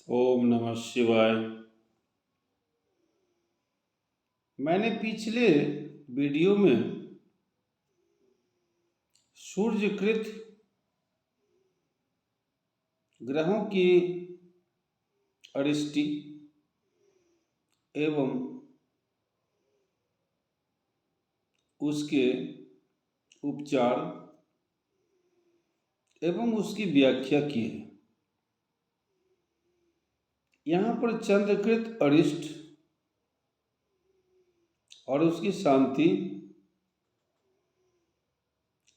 ओम नमः शिवाय। मैंने पिछले वीडियो में सूर्यकृत ग्रहों की अरिष्टि एवं उसके उपचार एवं उसकी व्याख्या की है। यहाँ पर चंद्रकृत अरिष्ट और उसकी शांति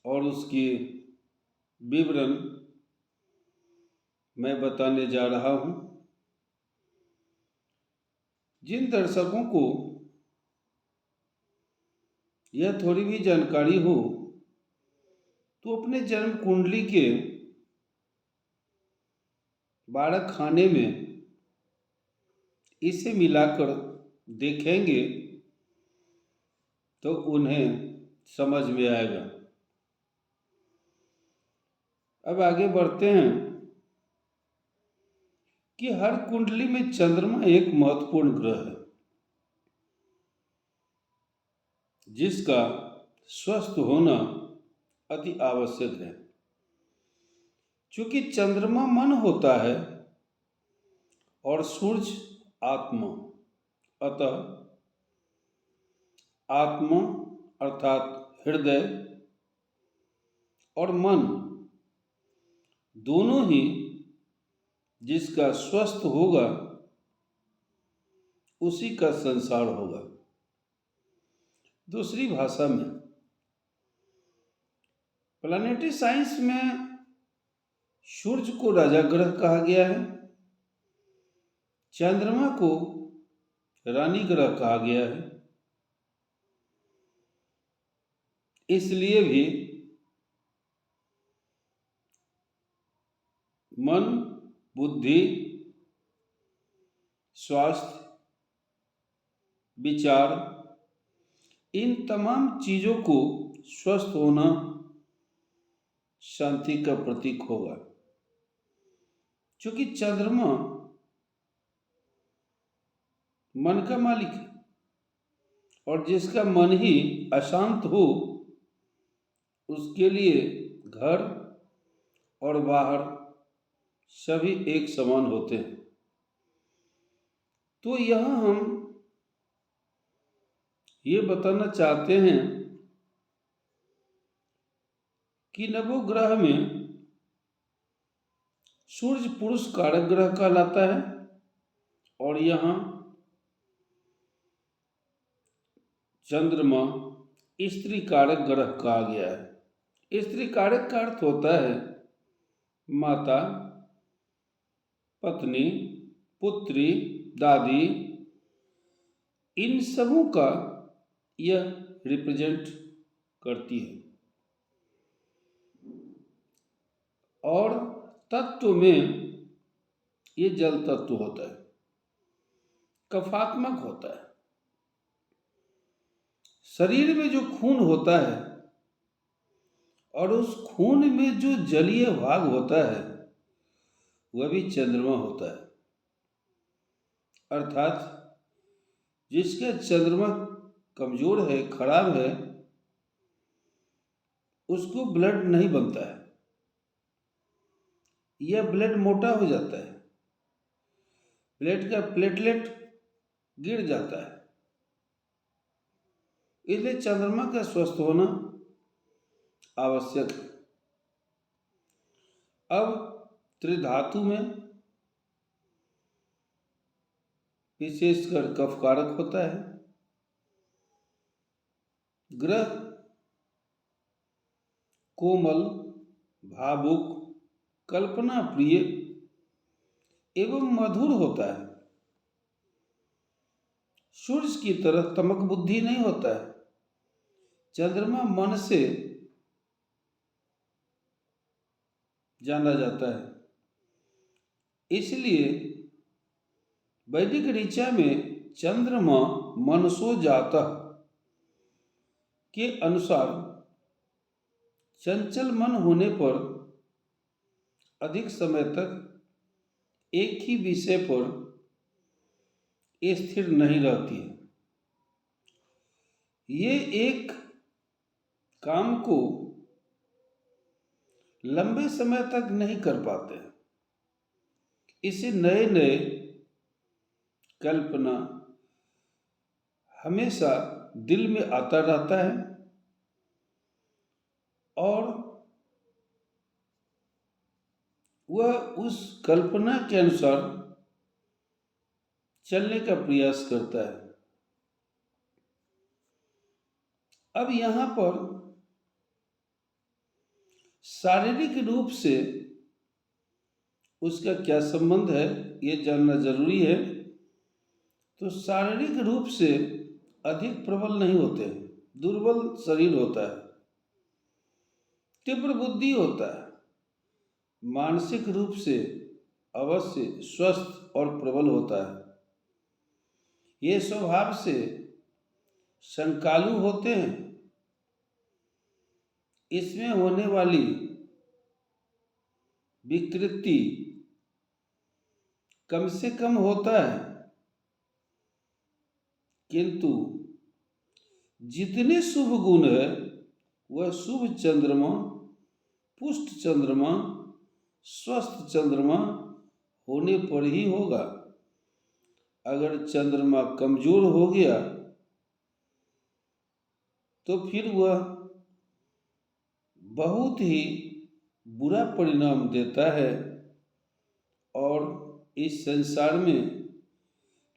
और उसकी विवरण मैं बताने जा रहा हूँ। जिन दर्शकों को यह थोड़ी भी जानकारी हो तो अपने जन्म कुंडली के 12 खाने में इसे मिलाकर देखेंगे तो उन्हें समझ में आएगा। अब आगे बढ़ते हैं कि हर कुंडली में चंद्रमा एक महत्वपूर्ण ग्रह है जिसका स्वस्थ होना अति आवश्यक है। चूंकि चंद्रमा मन होता है और सूर्य आत्मा, अतः आत्मा अर्थात हृदय और मन दोनों ही जिसका स्वस्थ होगा उसी का संसार होगा। दूसरी भाषा में प्लानिटरी साइंस में सूर्य को राजा ग्रह कहा गया है, चंद्रमा को रानी ग्रह कहा गया है। इसलिए भी मन, बुद्धि, स्वास्थ्य, विचार, इन तमाम चीजों को स्वस्थ होना शांति का प्रतीक होगा। क्योंकि चंद्रमा मन का मालिक है और जिसका मन ही अशांत हो उसके लिए घर और बाहर सभी एक समान होते हैं। तो यहाँ हम ये बताना चाहते हैं कि नवोग्रह में सूर्य पुरुष कारक ग्रह कहलाता है और यहाँ चंद्रमा स्त्री कारक ग्रह कहा गया है। स्त्री कारक का अर्थ होता है माता, पत्नी, पुत्री, दादी, इन सबों का यह रिप्रेजेंट करती है। और तत्व में ये जल तत्व होता है, कफात्मक होता है। शरीर में जो खून होता है और उस खून में जो जलीय भाग होता है वह भी चंद्रमा होता है। अर्थात जिसका चंद्रमा कमजोर है, खराब है, उसको ब्लड नहीं बनता है, यह ब्लड मोटा हो जाता है, ब्लड का प्लेटलेट गिर जाता है। इसलिए चंद्रमा का स्वस्थ होना आवश्यक है। अब त्रिधातु में विशेषकर कफ कारक होता है। ग्रह कोमल, भावुक, कल्पना प्रिय एवं मधुर होता है। सूर्य की तरह तमक बुद्धि नहीं होता है। चंद्रमा मन से जाना जाता है। इसलिए वैदिक ऋचा में चंद्रमा मनसो जातः के अनुसार चंचल मन होने पर अधिक समय तक एक ही विषय पर स्थिर नहीं रहती है। ये एक काम को लंबे समय तक नहीं कर पाते हैं। इसे नए नए कल्पना हमेशा दिल में आता रहता है और वह उस कल्पना के अनुसार चलने का प्रयास करता है। अब यहाँ पर शारीरिक रूप से उसका क्या संबंध है, ये जानना जरूरी है। तो शारीरिक रूप से अधिक प्रबल नहीं होते हैं, दुर्बल शरीर होता है, तीव्र बुद्धि होता है, मानसिक रूप से अवश्य स्वस्थ और प्रबल होता है। ये स्वभाव से शंकालु होते हैं। इसमें होने वाली विकृति कम से कम होता है, किंतु जितने शुभ गुण है वह शुभ चंद्रमा, पुष्ट चंद्रमा, स्वस्थ चंद्रमा होने पर ही होगा। अगर चंद्रमा कमजोर हो गया तो फिर वह बहुत ही बुरा परिणाम देता है और इस संसार में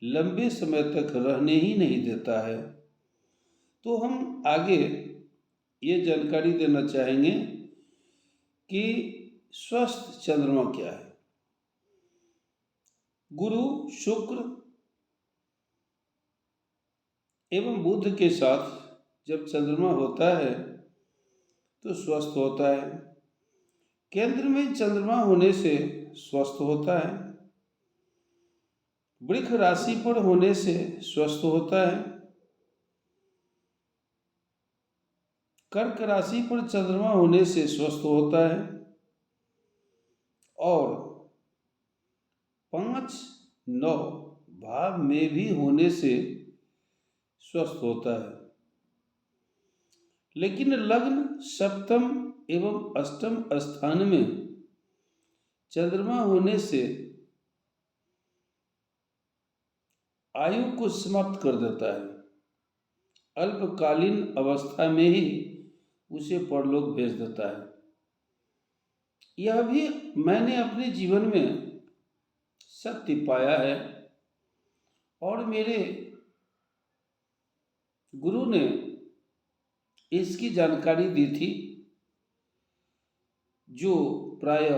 लंबे समय तक रहने ही नहीं देता है। तो हम आगे ये जानकारी देना चाहेंगे कि स्वस्थ चंद्रमा क्या है। गुरु, शुक्र एवं बुध के साथ जब चंद्रमा होता है तो स्वस्थ होता है। केंद्र में चंद्रमा होने से स्वस्थ होता है। वृष राशि पर होने से स्वस्थ होता है। कर्क राशि पर चंद्रमा होने से स्वस्थ होता है और 5-9 भाव में भी होने से स्वस्थ होता है। लेकिन लग्न, सप्तम एवं अष्टम स्थान में चंद्रमा होने से आयु को समाप्त कर देता है। अल्पकालीन अवस्था में ही उसे परलोक भेज देता है। यह भी मैंने अपने जीवन में सत्य पाया है और मेरे गुरु ने इसकी जानकारी दी थी, जो प्राय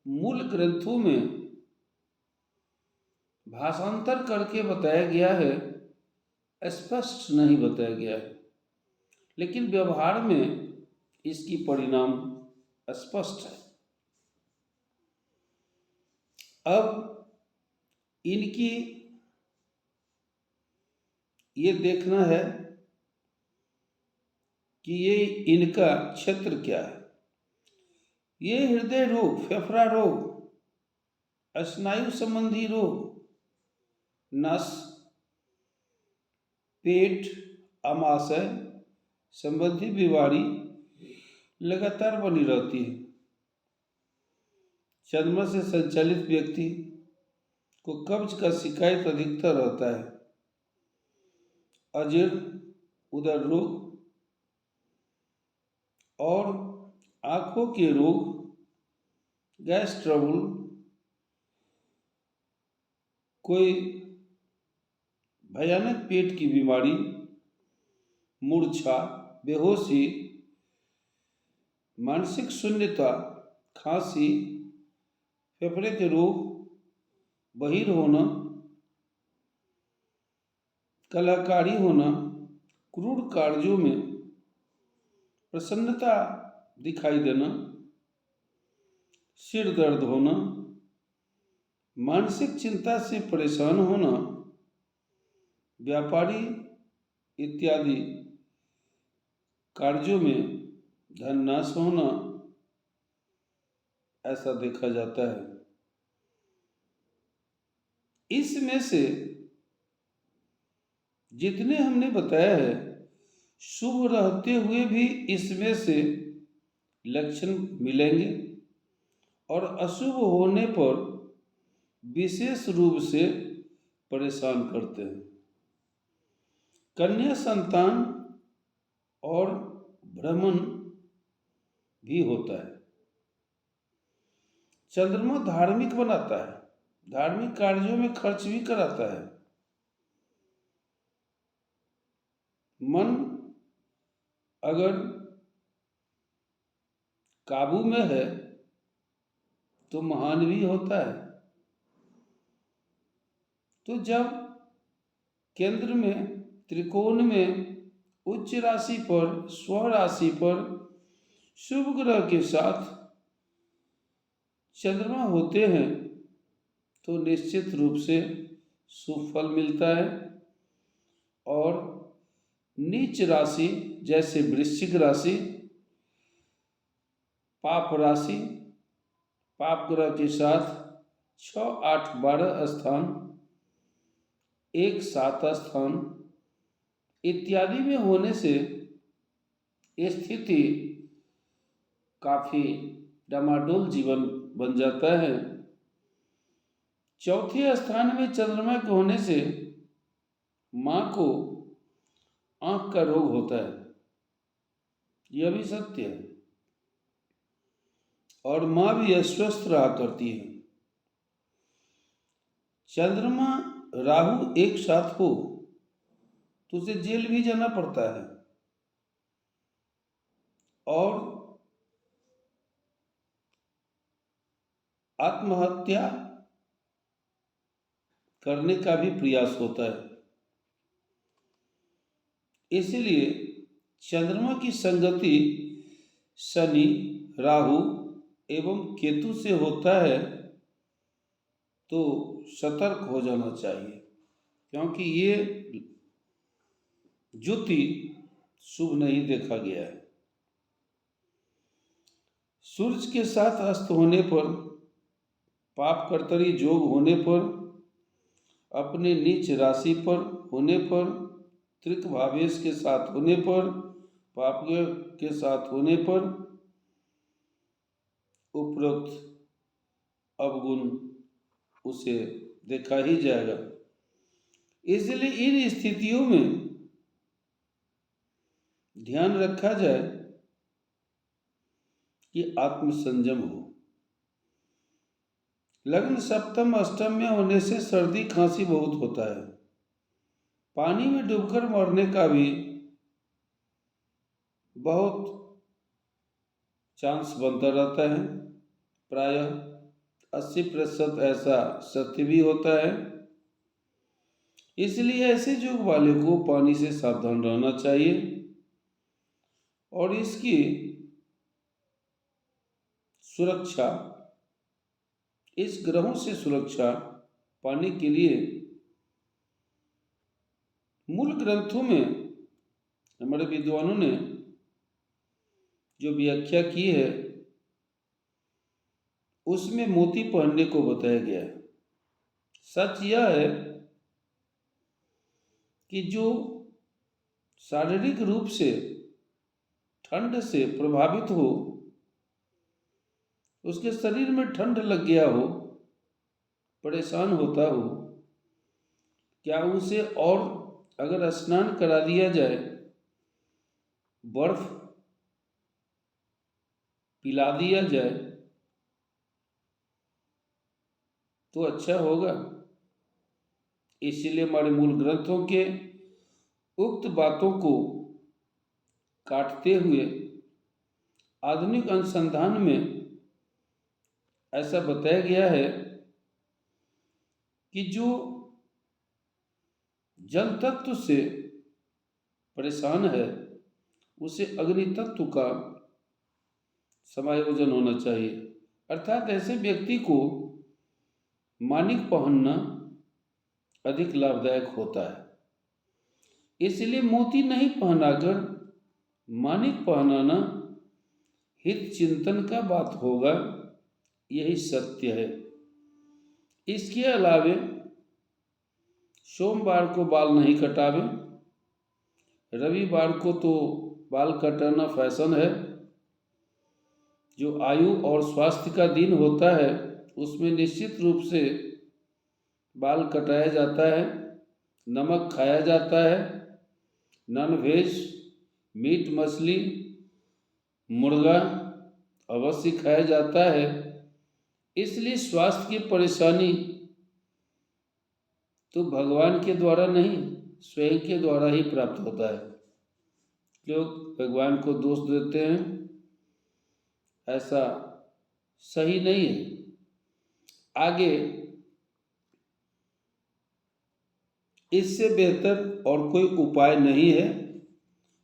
मूल ग्रंथों में भाषांतर करके बताया गया है, स्पष्ट नहीं बताया गया है, लेकिन व्यवहार में इसकी परिणाम स्पष्ट है। अब इनकी ये देखना है कि ये इनका क्षेत्र क्या है। ये हृदय रोग, फेफड़ा रोग, स्नायु संबंधी रोग, नस, पेट, आमाशय संबंधी बीमारी लगातार बनी रहती है। चंद्रमा से संचालित व्यक्ति को कब्ज का शिकायत अधिकतर रहता है। अजीर्ण, उदर रोग और आंखों के रोग, गैस ट्रबल, कोई भयानक पेट की बीमारी, मूर्छा, बेहोशी, मानसिक शून्यता, खांसी, फेफड़े के रोग, बहिर होना, कलाकारी होना, क्रूर कार्यों में प्रसन्नता दिखाई देना, सिर दर्द होना, मानसिक चिंता से परेशान होना, व्यापारी इत्यादि कार्यों में धन नाश होना, ऐसा देखा जाता है। इसमें से जितने हमने बताया है, शुभ रहते हुए भी इसमें से लक्षण मिलेंगे और अशुभ होने पर विशेष रूप से परेशान करते हैं। कन्या संतान और भ्रमण भी होता है। चंद्रमा धार्मिक बनाता है, धार्मिक कार्यों में खर्च भी कराता है। मन अगर काबू में है तो महान भी होता है। तो जब केंद्र में त्रिकोण में उच्च राशि पर स्व राशि पर शुभ ग्रह के साथ चंद्रमा होते हैं तो निश्चित रूप से शुभ फल मिलता है। और नीच राशि जैसे वृश्चिक राशि, पाप राशि, पाप ग्रह के साथ 6, 8, 12 स्थान, 1, 7 स्थान इत्यादि में होने से स्थिति काफी डामाडोल जीवन बन जाता है। चौथे स्थान में चंद्रमा के होने से मां को आंख का रोग होता है, यह भी सत्य है। और मां भी अस्वस्थ रहा करती है। चंद्रमा राहु एक साथ हो तो उसे जेल भी जाना पड़ता है और आत्महत्या करने का भी प्रयास होता है। इसलिए चंद्रमा की संगति शनि, राहु एवं केतु से होता है तो सतर्क हो जाना चाहिए, क्योंकि ये ज्योति शुभ नहीं देखा गया है। सूर्य के साथ अस्त होने पर, पाप कर्तरी योग होने पर, अपने नीच राशि पर होने पर, त्रिक भावेश के साथ होने पर, पाप के साथ होने पर उपरोक्त अवगुण उसे देखा ही जाएगा। इसलिए इन स्थितियों में ध्यान रखा जाए कि आत्मसंयम हो। लग्न सप्तम अष्टम में होने से सर्दी खांसी बहुत होता है। पानी में डूबकर मरने का भी बहुत चांस बनता रहता है। प्रायः 80% ऐसा सत्य भी होता है। इसलिए ऐसे योग वाले को पानी से सावधान रहना चाहिए और इसकी सुरक्षा, इस ग्रहों से सुरक्षा पाने के लिए मूल ग्रंथों में हमारे विद्वानों ने जो व्याख्या की है उसमें मोती पहनने को बताया गया है। सच यह है कि जो शारीरिक रूप से ठंड से प्रभावित हो, उसके शरीर में ठंड लग गया हो, परेशान होता हो, क्या उसे और अगर स्नान करा दिया जाए, बर्फ पिला दिया जाए तो अच्छा होगा। इसलिए हमारे मूल ग्रंथों के उक्त बातों को काटते हुए आधुनिक अनुसंधान में ऐसा बताया गया है कि जो जल तत्व से परेशान है उसे अग्नि तत्व का समायोजन होना चाहिए। अर्थात ऐसे व्यक्ति को मानिक पहनना अधिक लाभदायक होता है। इसलिए मोती नहीं पहनाकर मानिक पहनाना हित चिंतन का बात होगा, यही सत्य है। इसके अलावे सोमवार को बाल नहीं कटावें। रविवार को तो बाल कटाना फैशन है। जो आयु और स्वास्थ्य का दिन होता है उसमें निश्चित रूप से बाल कटाया जाता है, नमक खाया जाता है, नॉन वेज मीट मछली मुर्गा अवश्य खाया जाता है। इसलिए स्वास्थ्य की परेशानी तो भगवान के द्वारा नहीं, स्वयं के द्वारा ही प्राप्त होता है। लोग भगवान को दोष देते हैं, ऐसा सही नहीं है। आगे इससे बेहतर और कोई उपाय नहीं है।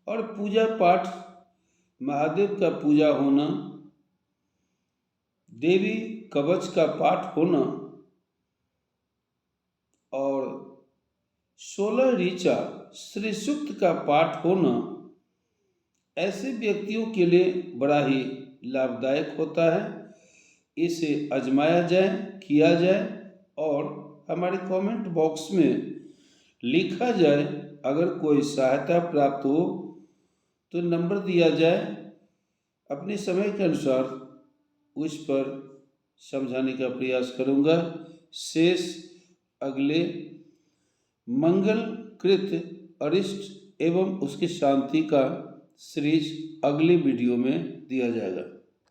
और पूजा पाठ, महादेव का पूजा होना, देवी कवच का पाठ होना और 16 ऋचा श्री सूक्त का पाठ होना ऐसे व्यक्तियों के लिए बड़ा ही लाभदायक होता है। इसे आजमाया जाए, किया जाए और हमारे कमेंट बॉक्स में लिखा जाए। अगर कोई सहायता प्राप्त हो तो नंबर दिया जाए, अपने समय के अनुसार उस पर समझाने का प्रयास करूँगा। शेष अगले मंगल कृत अरिष्ट एवं उसकी शांति का सीरीज अगले वीडियो में दिया जाएगा।